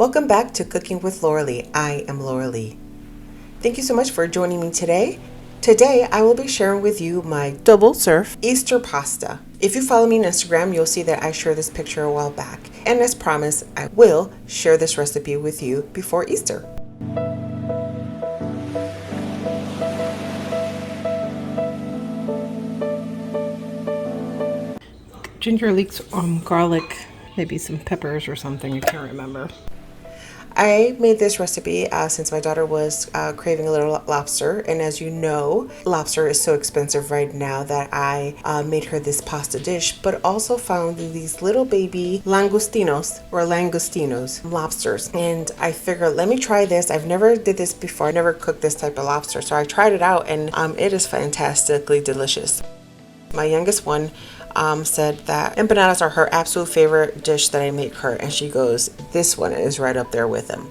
Welcome back to Cooking with Lauralee. I am Lauralee. Thank you so much for joining me today. Today I will be sharing with you my double serve Easter pasta. If you follow me on Instagram, you'll see that I shared this picture a while back. And as promised, I will share this recipe with you before Easter. Ginger, leeks, garlic, maybe some peppers or something, I can't remember. I made this recipe since my daughter was craving a little lobster, and as you know, lobster is so expensive right now that I made her this pasta dish, but also found these little baby langostinos lobsters, and I figured, let me try this. I've never did this before. I never cooked this type of lobster, so I tried it out, and it is fantastically delicious. My youngest one said that empanadas are her absolute favorite dish that I make her, and she goes, this one is right up there with them.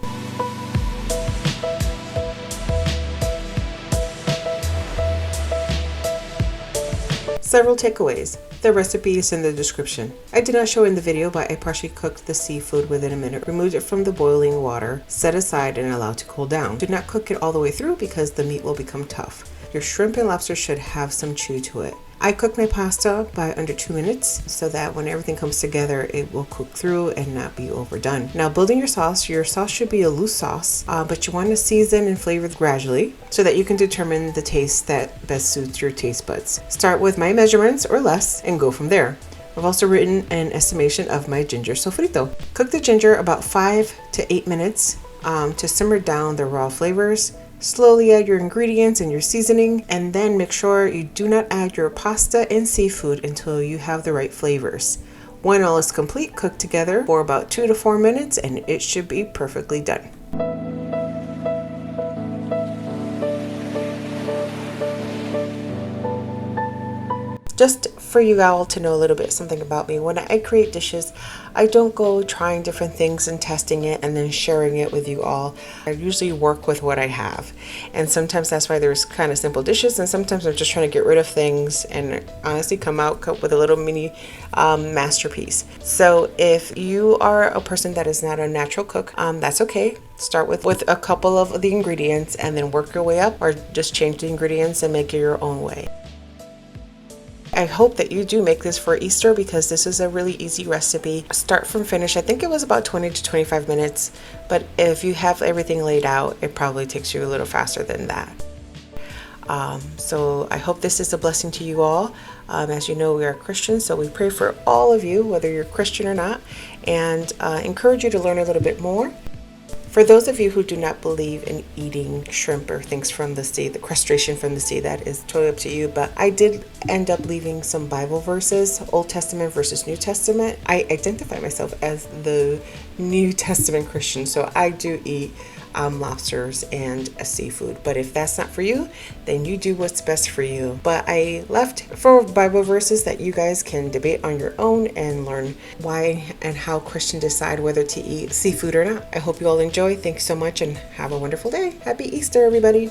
Several takeaways. The recipe is in the description. I did not show in the video, but I partially cooked the seafood within a minute, removed it from the boiling water, set aside, and allowed to cool down. Do not cook it all the way through because the meat will become tough. Your shrimp and lobster should have some chew to it. I cooked my pasta by under 2 minutes so that when everything comes together, it will cook through and not be overdone. Now, building your sauce should be a loose sauce, but you want to season and flavor gradually so that you can determine the taste that best suits your taste buds. Start with my measurements or less and go from there. I've also written an estimation of my ginger sofrito. Cook the ginger about 5 to 8 minutes to simmer down the raw flavors. Slowly add your ingredients and your seasoning, and then make sure you do not add your pasta and seafood until you have the right flavors. When all is complete, cook together for about 2 to 4 minutes and it should be perfectly done. Just for you all to know a little bit something about me, when I create dishes, I don't go trying different things and testing it and then sharing it with you all. I usually work with what I have, and sometimes that's why there's kind of simple dishes, and sometimes I'm just trying to get rid of things and honestly come out with a little mini masterpiece. So if you are a person that is not a natural cook, that's okay. Start with a couple of the ingredients and then work your way up, or just change the ingredients and make it your own way. I hope that you do make this for Easter because this is a really easy recipe. Start from finish. I think it was about 20 to 25 minutes, but if you have everything laid out, it probably takes you a little faster than that. So I hope this is a blessing to you all. As you know, we are Christians, so we pray for all of you, whether you're Christian or not, and encourage you to learn a little bit more. For those of you who do not believe in eating shrimp or things from the sea, the crustacean from the sea, that is totally up to you. But I did end up leaving some Bible verses, Old Testament versus New Testament. I identify myself as the New Testament Christian, so I do eat lobsters and seafood. But if that's not for you, then you do what's best for you. But I left 4 Bible verses that you guys can debate on your own and learn why and how Christians decide whether to eat seafood or not. I hope you all enjoy. Thanks so much and have a wonderful day. Happy Easter, everybody.